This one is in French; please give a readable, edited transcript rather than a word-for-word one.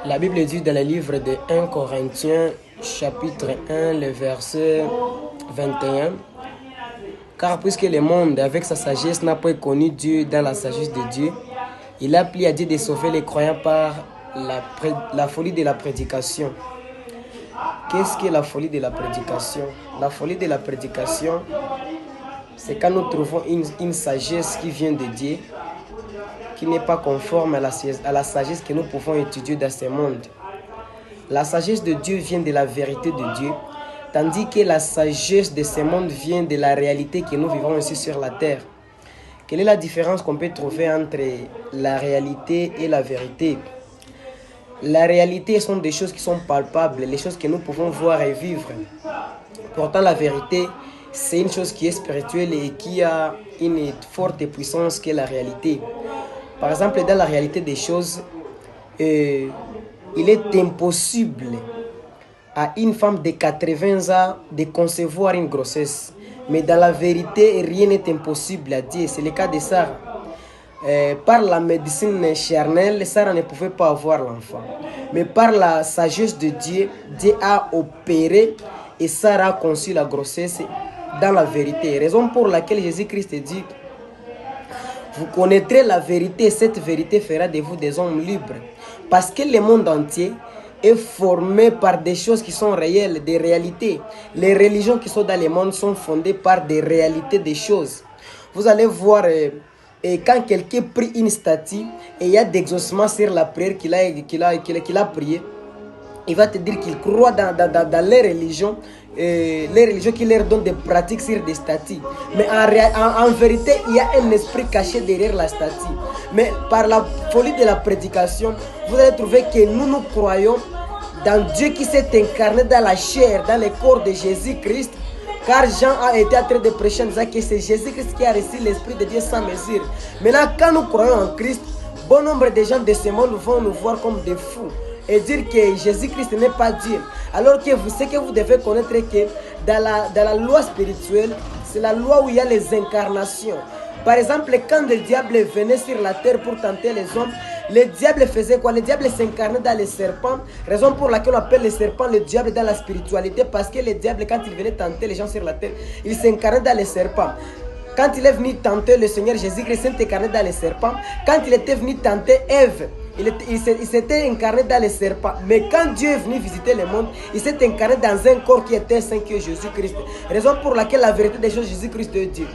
La Bible dit dans le livre de 1 Corinthiens, chapitre 1, le verset 21, « Car puisque le monde, avec sa sagesse, n'a pas connu Dieu dans la sagesse de Dieu, il a plu à Dieu de sauver les croyants par la folie de la prédication. » Qu'est-ce que la folie de la prédication? La folie de la prédication, c'est quand nous trouvons une sagesse qui vient de Dieu, qui n'est pas conforme à la sagesse que nous pouvons étudier dans ce monde. La sagesse de Dieu vient de la vérité de Dieu, tandis que la sagesse de ce monde vient de la réalité que nous vivons ici sur la terre. Quelle est la différence qu'on peut trouver entre la réalité et la vérité? La réalité sont des choses qui sont palpables, les choses que nous pouvons voir et vivre. Pourtant, la vérité, c'est une chose qui est spirituelle et qui a une forte puissance que la réalité. Par exemple, dans la réalité des choses, il est impossible à une femme de 80 ans de concevoir une grossesse. Mais dans la vérité, rien n'est impossible à Dieu. C'est le cas de Sarah. Par la médecine charnelle, Sarah ne pouvait pas avoir l'enfant. Mais par la sagesse de Dieu, Dieu a opéré et Sarah a conçu la grossesse dans la vérité. Raison pour laquelle Jésus-Christ dit, vous connaîtrez la vérité et cette vérité fera de vous des hommes libres. Parce que le monde entier est formé par des choses qui sont réelles, des réalités. Les religions qui sont dans le monde sont fondées par des réalités des choses. Vous allez voir... Et quand quelqu'un prie une statue et il y a d'exaucement sur la prière qu'il a prié, il va te dire qu'il croit dans les religions qui leur donnent des pratiques sur des statues. Mais en vérité, il y a un esprit caché derrière la statue. Mais par la folie de la prédication, vous allez trouver que nous croyons dans Dieu qui s'est incarné dans la chair, dans le corps de Jésus-Christ. Car Jean a été en train de prêcher en disant que c'est Jésus-Christ qui a reçu l'Esprit de Dieu sans mesure. Maintenant, quand nous croyons en Christ, bon nombre de gens de ce monde vont nous voir comme des fous et dire que Jésus-Christ n'est pas Dieu. Alors que ce que vous devez connaître, que dans la loi spirituelle, c'est la loi où il y a les incarnations. Par exemple, quand le diable venait sur la terre pour tenter les hommes, le diable faisait quoi? Le diable s'incarnait dans les serpents. Raison pour laquelle on appelle les serpents le diable dans la spiritualité. Parce que le diable, quand il venait tenter les gens sur la terre, il s'incarnait dans les serpents. Quand il est venu tenter le Seigneur Jésus-Christ, il s'est incarné dans les serpents. Quand il était venu tenter Ève, il s'était incarné dans les serpents. Mais quand Dieu est venu visiter le monde, il s'est incarné dans un corps qui était saint, que Jésus-Christ. Raison pour laquelle la vérité des choses, Jésus-Christ est Dieu.